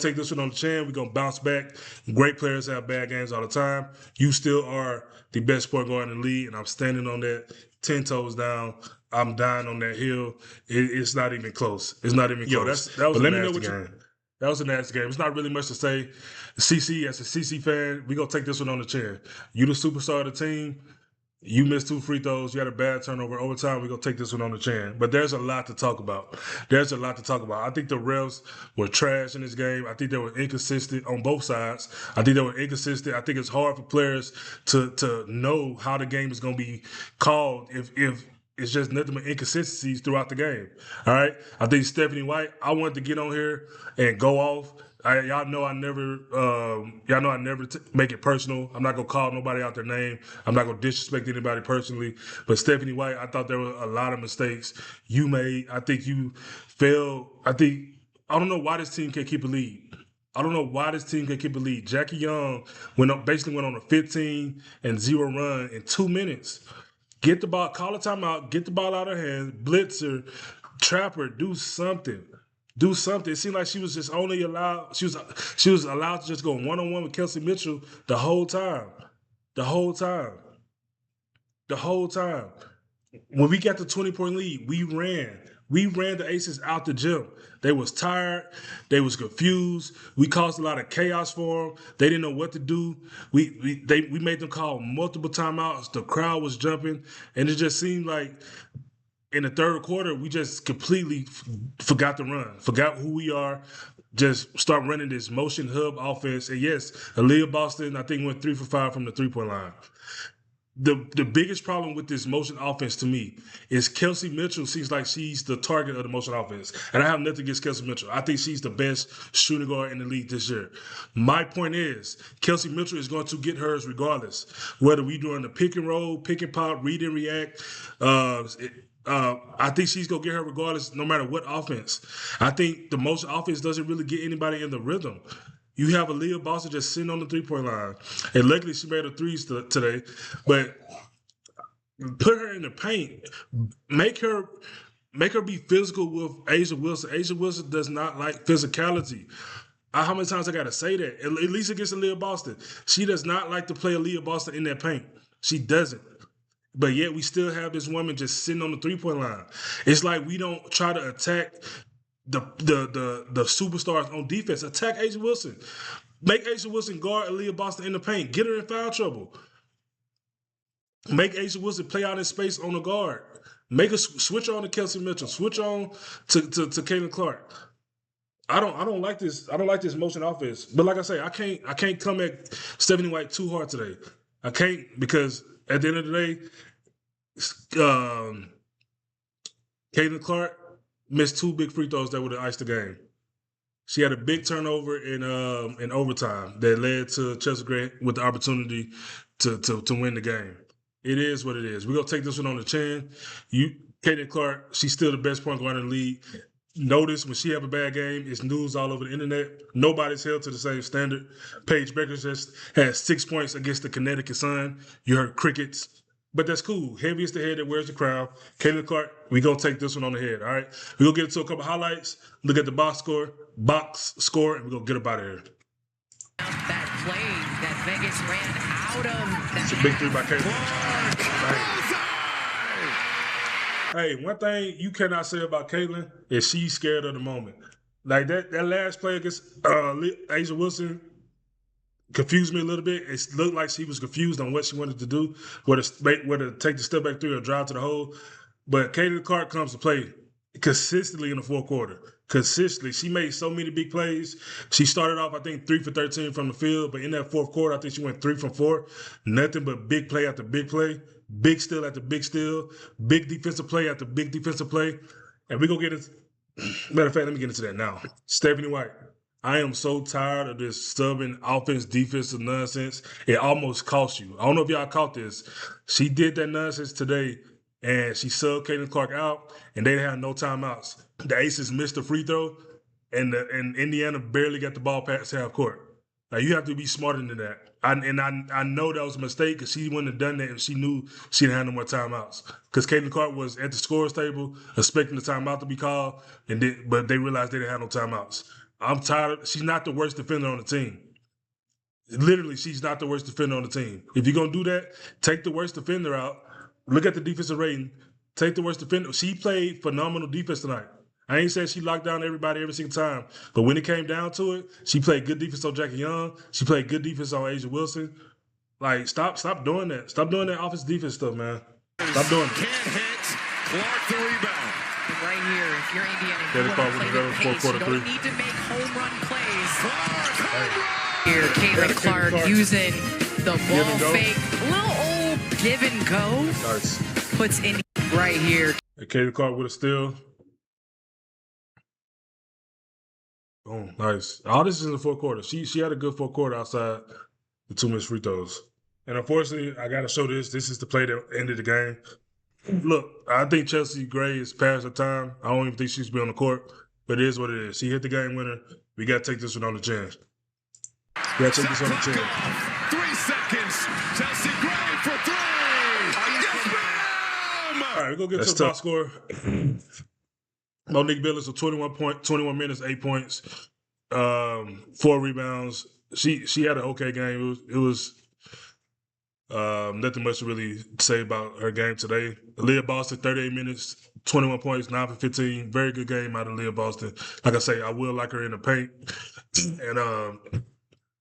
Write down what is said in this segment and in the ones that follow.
take this one on the chin. We're gonna bounce back. Great players have bad games all the time. You still are the best point guard in the league, and I'm standing on that 10 toes down. I'm dying on that hill. It's not even close. It's not even close. That was a nasty game. That was a nasty game. It's not really much to say. CC, as a CC fan, we're gonna take this one on the chin. You the superstar of the team. You missed 2 free throws. You had a bad turnover. Overtime, we're going to take this one on the chin. But there's a lot to talk about. I think the refs were trash in this game. I think they were inconsistent on both sides. I think it's hard for players to know how the game is going to be called if it's just nothing but inconsistencies throughout the game. All right? I think Stephanie White, I wanted to get on here and go off. Y'all know I never make it personal. I'm not gonna call nobody out their name. I'm not gonna disrespect anybody personally. But Stephanie White, I thought there were a lot of mistakes you made. I think you failed. I don't know why this team can't keep a lead. Jackie Young basically went on a 15-0 run in 2 minutes. Get the ball, call a timeout, get the ball out of her hands, blitzer, trap her, do something. It seemed like she was just only allowed. She was allowed to just go one-on-one with Kelsey Mitchell the whole time. When we got the 20-point lead, we ran. We ran the Aces out the gym. They was tired. They was confused. We caused a lot of chaos for them. They didn't know what to do. We made them call multiple timeouts. The crowd was jumping, and it just seemed like in the third quarter, we just completely forgot to run, forgot who we are, just start running this motion hub offense. And yes, Aaliyah Boston, I think, went 3 for 5 from the three-point line. The biggest problem with this motion offense to me is Kelsey Mitchell seems like she's the target of the motion offense. And I have nothing against Kelsey Mitchell. I think she's the best shooting guard in the league this year. My point is, Kelsey Mitchell is going to get hers regardless. Whether we doing the pick and roll, pick and pop, read and react, I think she's going to get her regardless no matter what offense. I think the motion offense doesn't really get anybody in the rhythm. You have Aaliyah Boston just sitting on the three-point line. And luckily she made her threes today. But put her in the paint. Make her be physical with Asia Wilson. Asia Wilson does not like physicality. How many times I got to say that? At least against Aaliyah Boston. She does not like to play Aaliyah Boston in that paint. She doesn't. But yet we still have this woman just sitting on the three-point line. It's like we don't try to attack the superstars on defense. Attack Asia Wilson. Make Asia Wilson guard Aaliyah Boston in the paint. Get her in foul trouble. Make Asia Wilson play out in space on the guard. Make a switch on to Kelsey Mitchell. Switch on to Caitlin Clark. I don't like this. I don't like this motion offense. But like I say, I can't come at Stephanie White too hard today. I can't, because at the end of the day, Caitlin Clark missed 2 big free throws that would have iced the game. She had a big turnover in overtime that led to Chelsea Gray with the opportunity to win the game. It is what it is. We're going to take this one on the chin. Caitlin Clark, she's still the best point guard in the league. Notice when she have a bad game, it's news all over the internet. Nobody's held to the same standard. Paige Becker just had 6 points against the Connecticut Sun. You heard crickets. But that's cool. Heavy is the head that wears the crown. Caitlin Clark, we're going to take this one on the head, all right? We're going to get into a couple highlights, look at the box score, and we're going to get up out of here. That play that Vegas ran out of. It's a big 3 by Caitlin. Hey, one thing you cannot say about Caitlin is she's scared of the moment. Like that last play against Asia Wilson confused me a little bit. It looked like she was confused on what she wanted to do, whether to take the step back 3 or drive to the hole. But Caitlin Clark comes to play consistently in the fourth quarter. Consistently. She made so many big plays. She started off, I think, 3 for 13 from the field, but in that fourth quarter, I think she went 3 from 4. Nothing but big play after big play. Big steal after big steal, big defensive play after big defensive play. And we're going to get into, matter of fact, let me get into that now. Stephanie White, I am so tired of this stubborn offense, defensive nonsense. It almost cost you. I don't know if y'all caught this. She did that nonsense today, and she subbed Caitlin Clark out, and they had no timeouts. The Aces missed the free throw, and Indiana barely got the ball past half court. Like, you have to be smarter than that. I know that was a mistake, because she wouldn't have done that if she knew she didn't have no more timeouts. Because Caitlin Clark was at the scorer's table expecting the timeout to be called, but they realized they didn't have no timeouts. I'm tired. She's not the worst defender on the team. Literally, she's not the worst defender on the team. If you're gonna do that, take the worst defender out. Look at the defensive rating. Take the worst defender. She played phenomenal defense tonight. I ain't saying she locked down everybody every single time, but when it came down to it, she played good defense on Jackie Young. She played good defense on Asia Wilson. Like, stop doing that. Stop doing that offense defense stuff, man. Stop doing it. Can't hit. Clark the rebound. Right here, if you're Indiana, Yeah, you they want to called play with with the pace. fourth You quarter don't three. need to make home run plays. Clark, Here, Caitlin Clark Clark. using the ball and go. fake. A little old give and go. Nice. Puts in right here. And Katie Clark with a steal. Boom, nice. All this is in the fourth quarter. She had a good fourth quarter outside the 2 missed free throws. And unfortunately, I got to show this. This is the play that ended the game. Look, I think Chelsea Gray is past her time. I don't even think she should be on the court, but it is what it is. She hit the game winner. We got to take this one on the chin. We got to take this on the chin. 3 seconds. Chelsea Gray for 3. Yes, ma'am. All right, we're going to get to the box score. Monique Billis with 21 minutes, 8 points, 4 rebounds. She had an okay game. It was nothing much to really say about her game today. Leah Boston, 38 minutes, 21 points, 9 for 15. Very good game out of Leah Boston. Like I say, I will like her in the paint. And I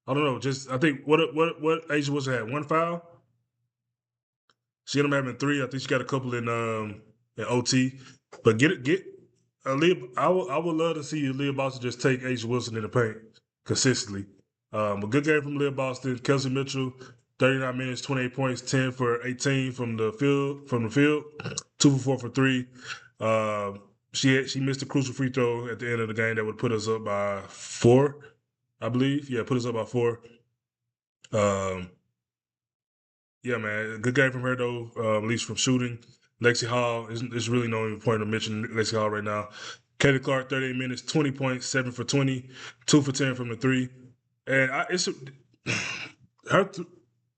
don't know, I think what Asia Wilson had? 1 foul? She ended up having 3. I think she got a couple in OT. But I would love to see Leah Boston just take Asia Wilson in the paint consistently. A good game from Leah Boston. Kelsey Mitchell, 39 minutes, 28 points, 10 for 18 from the field, 2 for 4 for 3. She missed a crucial free throw at the end of the game that would put us up by 4, I believe. Yeah, put us up by 4. Yeah, man, good game from her though. At least from shooting. Lexi Hall is really no point to mention Lexi Hall right now. Katie Clark, 38 minutes, 20 points, 7 for 20, 2 for 10 from the 3. And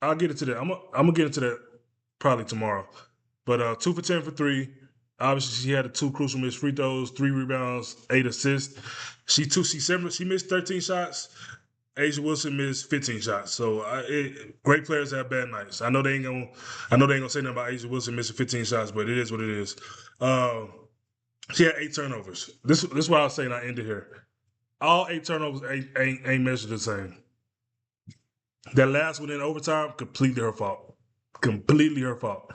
I'll get into that. I'm gonna get into that probably tomorrow. But 2 for 10 for 3. Obviously, she had the 2 crucial missed free throws, 3 rebounds, 8 assists. She missed 13 shots. Asia Wilson missed 15 shots. So great players have bad nights. I know they ain't gonna say nothing about Asia Wilson missing 15 shots, but it is what it is. She had 8 turnovers. This is why I was saying I ended here. All 8 turnovers ain't measured the same. That last one in overtime, completely her fault. Completely her fault.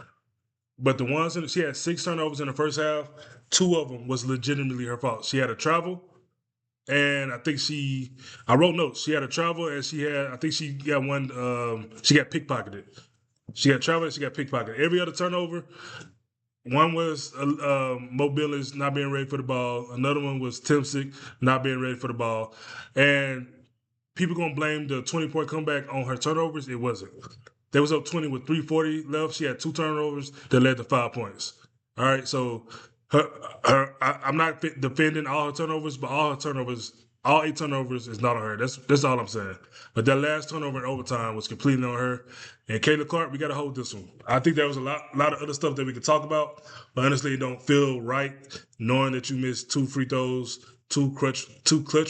But the ones she had 6 turnovers in the first half. 2 of them was legitimately her fault. She had a travel. And I think I wrote notes. She had a travel and I think she got one, she got pickpocketed. She got travel and she got pickpocketed. Every other turnover, one was Mo Billings not being ready for the ball. Another one was Timsick not being ready for the ball. And people going to blame the 20-point comeback on her turnovers. It wasn't. They was up 20 with 3:40 left. She had 2 turnovers that led to 5 points. All right, so I'm not defending all her turnovers, but all 8 turnovers is not on her. That's all I'm saying. But that last turnover in overtime was completely on her. And Kayla Clark, we got to hold this one. I think there was a lot of other stuff that we could talk about, but honestly, it don't feel right knowing that you missed 2 free throws, 2 clutch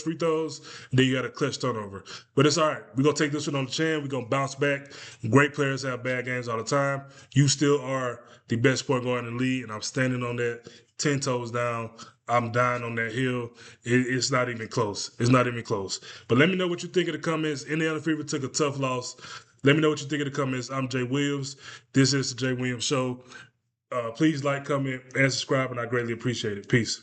free throws, and then you got a clutch turnover. But it's all right. We're going to take this one on the chin. We're going to bounce back. Great players have bad games all the time. You still are the best point guard in the league, and I'm standing on that 10 toes down. I'm dying on that hill. It's not even close. It's not even close. But let me know what you think in the comments. Indiana Fever took a tough loss. Let me know what you think in the comments. I'm Jay Williams. This is the Jay Williams Show. Please like, comment, and subscribe, and I greatly appreciate it. Peace.